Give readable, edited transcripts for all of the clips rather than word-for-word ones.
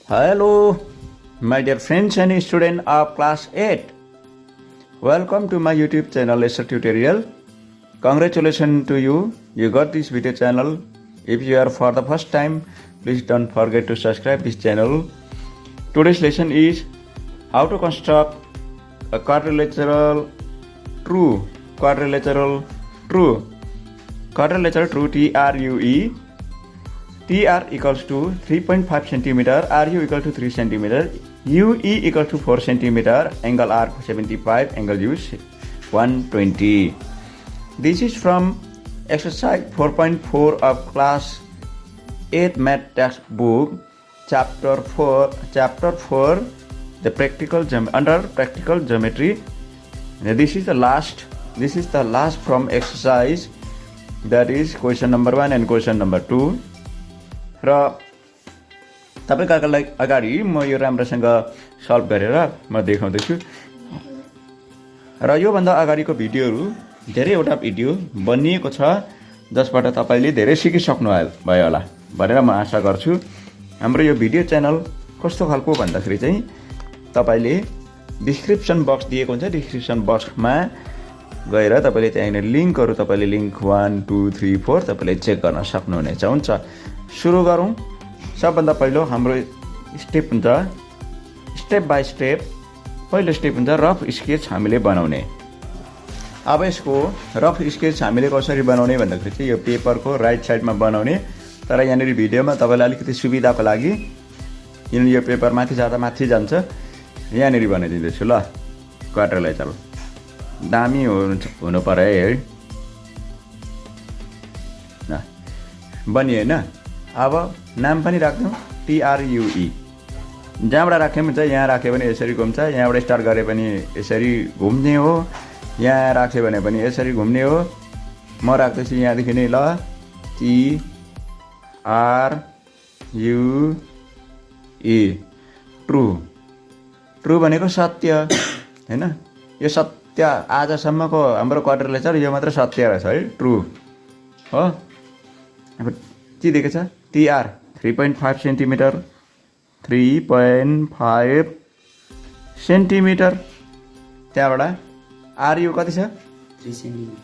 Hello, my dear friends and students of class 8. Welcome to my YouTube channel Aser Tutorial. Congratulations to you. You got this video channel. If you are for the first time, please don't forget to subscribe this channel. Today's lesson is how to construct a quadrilateral true. Quadrilateral true. Quadrilateral true TRUE. TR equals to 3.5 centimeter, RU equal to 3 centimeter, UE equal to 4 centimeter, angle R 75, angle U 120. This is from Exercise 4.4 of class 8 math textbook, Chapter 4, the under practical geometry. This is the last from exercise, that is question number 1 and question number 2. र तपाईहरुलाई अगाडि म यो राम्रोसँग solve गरेर म देखाउँदैछु र यो भन्दा अगाडिको भिडियोहरु धेरैवटा भिडियो बनिएको छ जसबाट तपाईले धेरै सिकिसक्नु भयो होला भनेर म आशा गर्छु। हाम्रो यो भिडियो च्यानल कस्तो खालको भन्दाखेरि चाहिँ तपाईले डिस्क्रिप्सन बक्स दिएको हुन्छ, डिस्क्रिप्सन बक्समा गएर तपाईले त्यहाँ लिंकहरु तपाईले लिंक 1 2 3 4 तपाईले चेक गर्न सक्नुहुनेछ। हुन्छ, सुरु गरौं। सबभन्दा पहिलो हाम्रो स्टेप हुन्छ स्टेप बाइ स्टेप। पहिलो स्टेप हुन्छ रफ स्केच हामीले बनाउने। अब यसको रफ स्केच हामीले कसरी बनाउने भन्दाखेरि चाहिँ यो पेपरको राइट साइडमा बनाउने, तर यहाँनेरि भिडियोमा तपाईलाई अलिकति सुविधाको लागि यो पेपर माथि जाँदा माथि जान्छ, यहाँनेरि बनाइदिन्छु ल। क्वाड्रिलेटरल दामी हुनु पर्यो है। ल बनियो हैन। अब नाम पनि राख्दिउँ TRUE। जहाँबाट राख्यो भने चाहिँ यहाँ राख्यो भने यसरी घुम्छ, यहाँबाट स्टार्ट गरे पनि यसरी घुम्ने हो, यहाँ राख्यो भने पनि यसरी घुम्ने हो। म राख्दैछु यहाँदेखि नै ल TRUE ट्रु। ट्रु भनेको सत्य हैन। यो सत्य आजसम्मको हाम्रो क्वाड्रिलेटरल यो मात्र सत्य रहेछ है, ट्रु हो। अब के दिएको छ TR 3.5 सेन्टिमिटर, 3.5 सेन्टिमिटर। त्यहाँबाट RU कति छ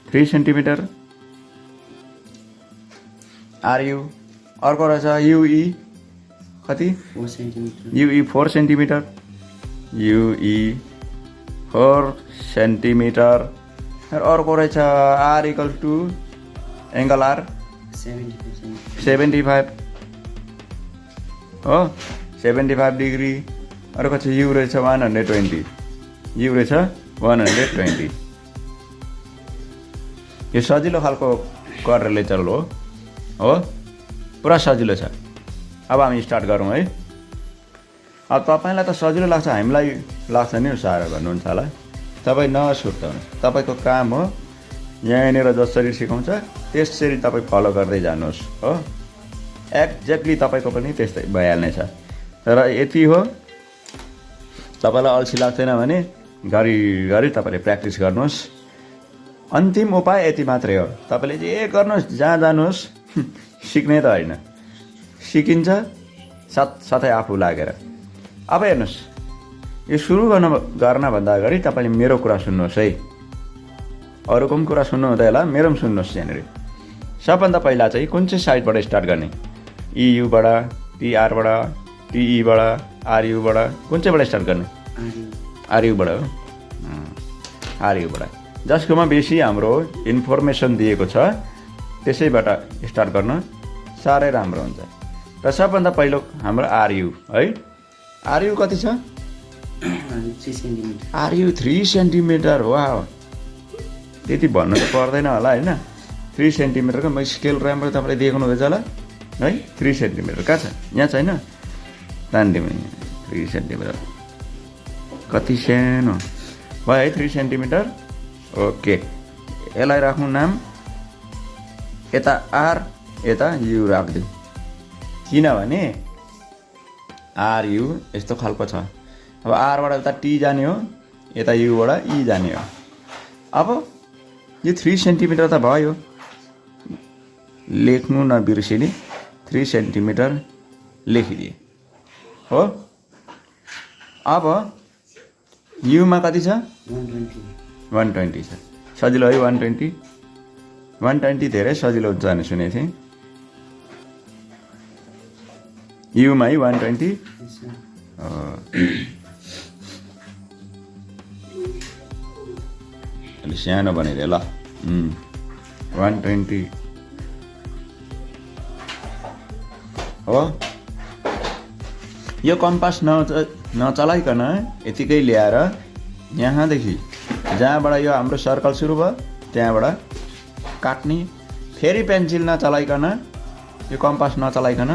3 सेन्टिमिटर RU। अर्को रहेछ UE कति 4 centimetre, UE 4 centimetre, UE 4 centimetre. अर्को रहेछ R equal to angle R 75 हो, 75 डिग्री। अर्को चाहिँ U रहेछ 120, U रहेछ 120। यो सजिलो खालको क्वाड्रिलेटरल हो, पुरा सजिलो छ। अब हामी स्टार्ट गरौँ है। अब तपाईलाई त सजिलो लाग्छ, हामीलाई लाग्छ नि साह्रो भन्नुहुन्छ होला। तपाई नसुर्ताउनु, तपाईको काम हो। यहाँनेर जसरी सिकाउँछ त्यसरी तपाई फलो गर्दै जानुहोस् हो। एक्ज्याक्टली तपाईको पनि त्यस्तै भइहाल्ने छ। तर यति हो, तपाईलाई अल्छी लाग्दैन भने घरि तपाईले प्र्याक्टिस गर्नुहोस्। अन्तिम उपाय यति मात्रै हो, तपाईले जे गर्नुहोस् जहाँ जानुहोस् सिक्ने त हैन, सिकिन्छ साथै आफू लागेर। अब हेर्नुहोस्, यो सुरु गर्न भन्दा अगाडि तपाईले मेरो कुरा सुन्नुहोस् है। अरूको पनि कुरा सुन्नु हुँदैन होला, मेरो पनि सुन्नुहोस्। यहाँनेरि सबभन्दा पहिला चाहिँ कुन चाहिँ साइडबाट स्टार्ट गर्ने, EU बाट, TR बाट, TE बाट, RU बाट, कुन चाहिँबाट स्टार्ट गर्ने? RU बाट हो। RU बाट जसकोमा बेसी हाम्रो इन्फर्मेसन दिएको छ त्यसैबाट स्टार्ट गर्न साह्रै राम्रो हुन्छ। र सबभन्दा पहिलो हाम्रो RU है। RU कति छ 3 सेन्टिमिटर। RU 3 centimetre. वाह, त्यति भन्नु त पर्दैन होला हैन। 3 सेन्टिमिटरको म स्केल राम्रो तपाईले देख्नु हुँदैछ होला है। 3 सेन्टिमिटर कहाँ छ? यहाँ छैन, तान्दिउँ। 3 सेन्टिमिटर कति सानो भयो है, 3 सेन्टिमिटर। ओके, यसलाई राख्नु नाम, यता R यता U राख्दिउँ, किनभने RU यस्तो खालको छ। अब R बाट यता T जाने हो, यता U बाट E जाने हो। अब यो 3 सेन्टिमिटर त भयो, लेख्नु नबिर्सिने 3 सेन्टिमिटर लेखिदिए। हो। अब युमा कति छ 120 छ। सजिलो है 120 धेरै सजिलो हुन्छ भने सुनेको थिएँ। युमा है 120 अलि सानो बनाइदिए ल 120 हो। यो कम्पास नचलाइकन यतिकै ल्याएर यहाँदेखि जहाँबाट यो हाम्रो सर्कल सुरु भयो त्यहाँबाट काट्ने, फेरि पेन्सिल नचलाइकन यो कम्पास नचलाइकन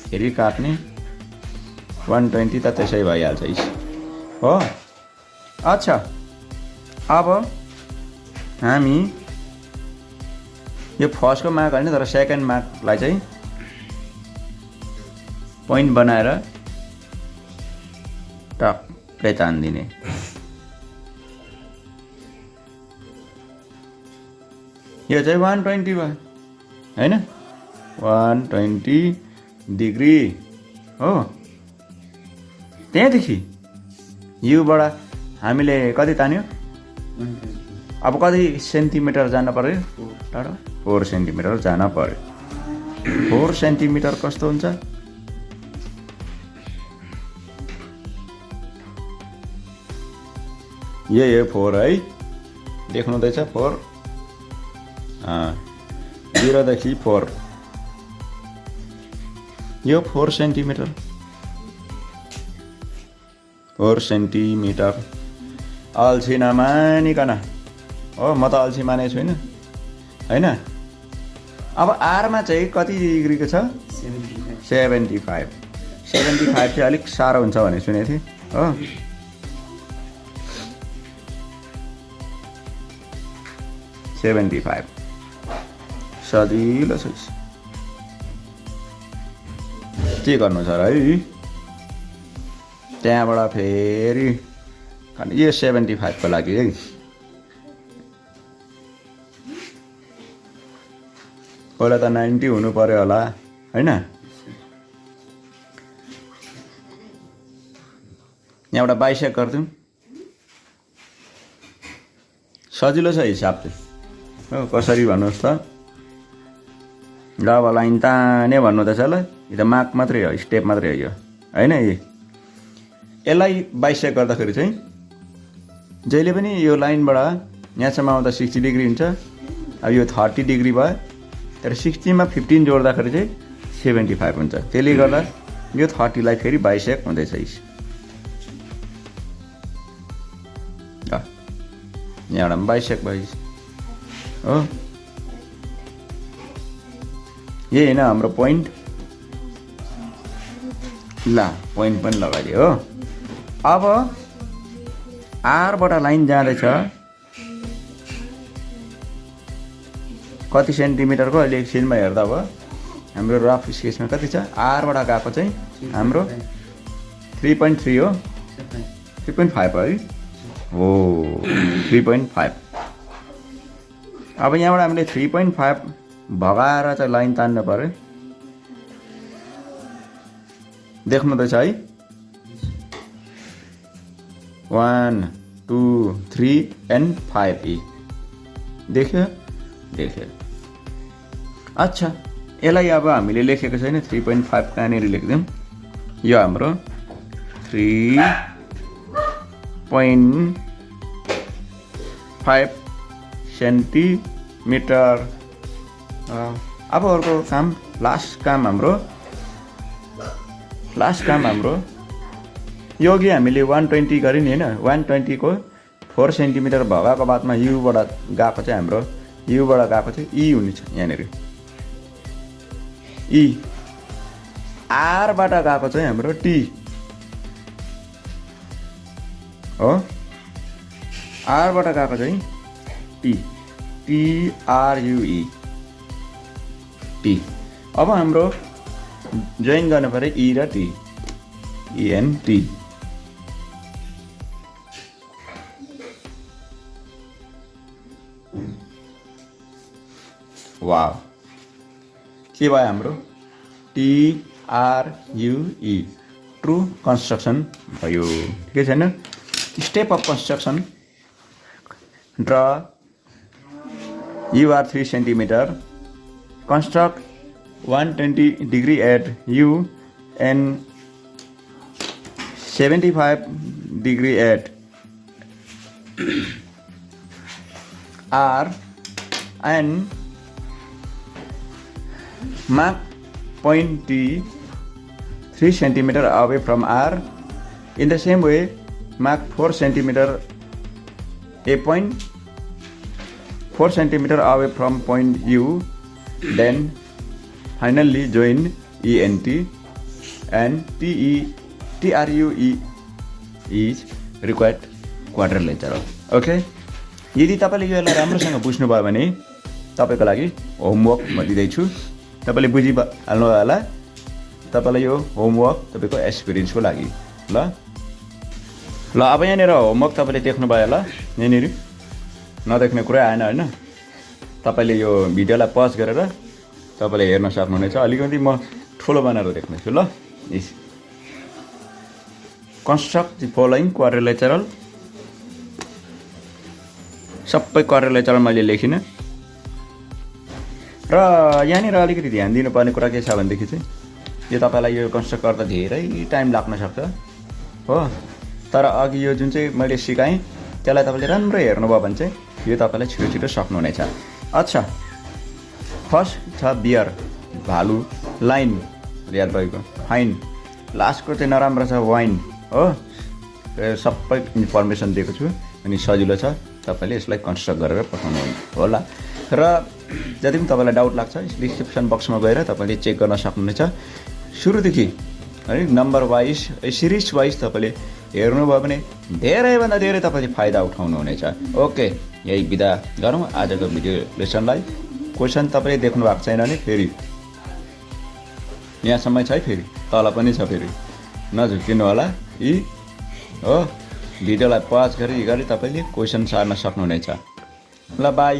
फेरि काट्ने। 120 त त्यसै भइहाल्छ हो। अच्छा अब हामी यो फर्स्टको मार्क होइन तर सेकेन्ड मार्कलाई चाहिँ पोइन्ट बनाएर टक्कै तान्दिने। यो चाहिँ 120 भयो होइन, 120 डिग्री हो। त्यहाँदेखि युबाट हामीले कति तान्यो, अब कति सेन्टिमिटर जान पर्यो टाढो, 4 सेन्टिमिटर जान पर्यो। 4 सेन्टिमिटर कस्तो हुन्छ, यही 4 है, देख्नुहुँदैछ 4, 0 देखि 4, यो 4 सेन्टिमिटर 4 सेन्टिमिटर। अल्छी नमानिकन हो, म त अल्छी मानेको छुइनँ होइन। अब आरमा चाहिँ कति डिग्रीको छ 75 चाहिँ अलिक साह्रो हुन्छ भने सुनेको थिएँ हो। सजिलो छ। के गर्नु छ र है, त्यहाँबाट फेरि यो 75 को लागि है पहिला त 90 हुनु पर्यो होला होइन। यहाँबाट बाइसेक गरिदिउँ, सजिलो छ हिसाब चाहिँ हो। कसरी भन्नुहोस् त, डबल लाइन ताने भन्नुहुँदैछ ल, यो त मार्क मात्रै हो, स्टेप मात्रै हो यो होइन। यसलाई बाइसेक गर्दाखेरि चाहिँ जहिले पनि यो लाइनबाट यहाँसम्म आउँदा 60 डिग्री हुन्छ। अब यो 30 डिग्री भयो, तर 60 मा 15 जोड्दाखेरि चाहिँ 75 हुन्छ। त्यसले गर्दा यो 30 लाई फेरि बाइसेक हुँदैछ यहाँबाट पनि बाइसेक भयो हो। यही होइन हाम्रो पोइन्ट, ल पोइन्ट पनि लगाइदियो हो। अब आरबाट लाइन जाँदैछ कति सेन्टिमिटरको, अहिले एकछिनमा हेर्दा अब हाम्रो रफ स्केचमा कति छ, आरबाट गएको चाहिँ हाम्रो 3.3 हो, 3.5 है हो 3.5। अब यहाँबाट हामीले 3.5 भगाएर चाहिँ लाइन तान्नु पर्यो, देख्नुहुँदैछ है। 1 2 3 and 5 देख्यो। अच्छा यसलाई अब हामीले लेखेको छैन 3.5 कहाँनिर लेखिदिउँ, यो हाम्रो 3.5 सेन्टिमिटर। अब अर्को काम, लास्ट काम हाम्रो योगी हामीले 120 गऱ्यो नि होइन। 120 को 4 सेन्टिमिटर भगाएको बादमा युबाट गएको चाहिँ हाम्रो ई हुनेछ यहाँनिर। ई आरबाट गएको चाहिँ हाम्रो टी हो, आरबाट गएको चाहिँ टी, TRUE टी। अब हाम्रो जोइन गर्नु पर्यो ई र टी, ENT। वाव, के भयो हाम्रो TRUE, ट्रु कन्स्ट्रक्सन भयो ठिकै छैन step of construction draw U R 3 centimetre construct 120 degree at U and 75 degree at R and mark point T 3 centimeter away from R. In the same way, mark 4 centimeter a point 4 centimeter away from point U. Then finally join E and T and TRUE is required quadrilateral. Okay? यदि तपाईले यो यसलाई राम्रोसँग बुझ्नु भयो भने तपाईको लागि होमवर्क म दिदैछु तपाईले बुझिहाल्नु होला तपाईलाई यो होमवर्क तपाईको एक्सपिरियन्सको लागि ल अब यहाँनिर होमवर्क तपाईले देख्नु भयो होला यहाँनिर नदेख्ने कुरा आएन हैन तपाईले यो भिडियोलाई पज गरेर तपाईले हेर्न सक्नुहुनेछ अलिकति म ठुलो बनाएर देख्नेछु ल कन्स्ट्रक्ट द फलोइङ क्वाड्रिलेटरल सबै क्वाड्रिलेटरल मैले लेखिन र यहाँनिर अलिकति ध्यान दिनुपर्ने कुरा के छ भनेदेखि चाहिँ यो तपाईलाई यो कन्स्ट्रक्ट गर्दा धेरै टाइम लाग्न सक्छ हो तर अघि यो जुन चाहिँ मैले सिकाएँ त्यसलाई तपाईले राम्रो हेर्नुभयो भने चाहिँ यो तपाईलाई छिटो छिटो सक्नुहुनेछ अच्छा फर्स्ट छ बियर भालु लाइन याद भएको फाइन लास्टको चाहिँ नराम्रो छ वाइन हो सबै इन्फर्मेसन दिएको छु अनि सजिलो छ तपाईले यसलाई कन्स्ट्रक्ट गरेर पठाउनु होला र जति पनि तपाईलाई डाउट लाग्छ डिस्क्रिप्सन बक्समा गएर तपाईले चेक गर्न सक्नुहुनेछ सुरुदेखि है नम्बर वाइज सिरिज वाइज तपाईले हेर्नुभयो भने धेरैभन्दा धेरै तपाईले फाइदा उठाउनु हुनेछ ओके यही बिदा गरौँ आजको भिडियो लेसनलाई क्वेसन तपाईले देख्नु भएको छैन भने फेरि यहाँसम्म छ फेरि तल पनि छ फेरि नझुकिनु होला यी हो भिडियोलाई पज गरी तपाईले क्वेसन सार्न सक्नुहुनेछ ल बाई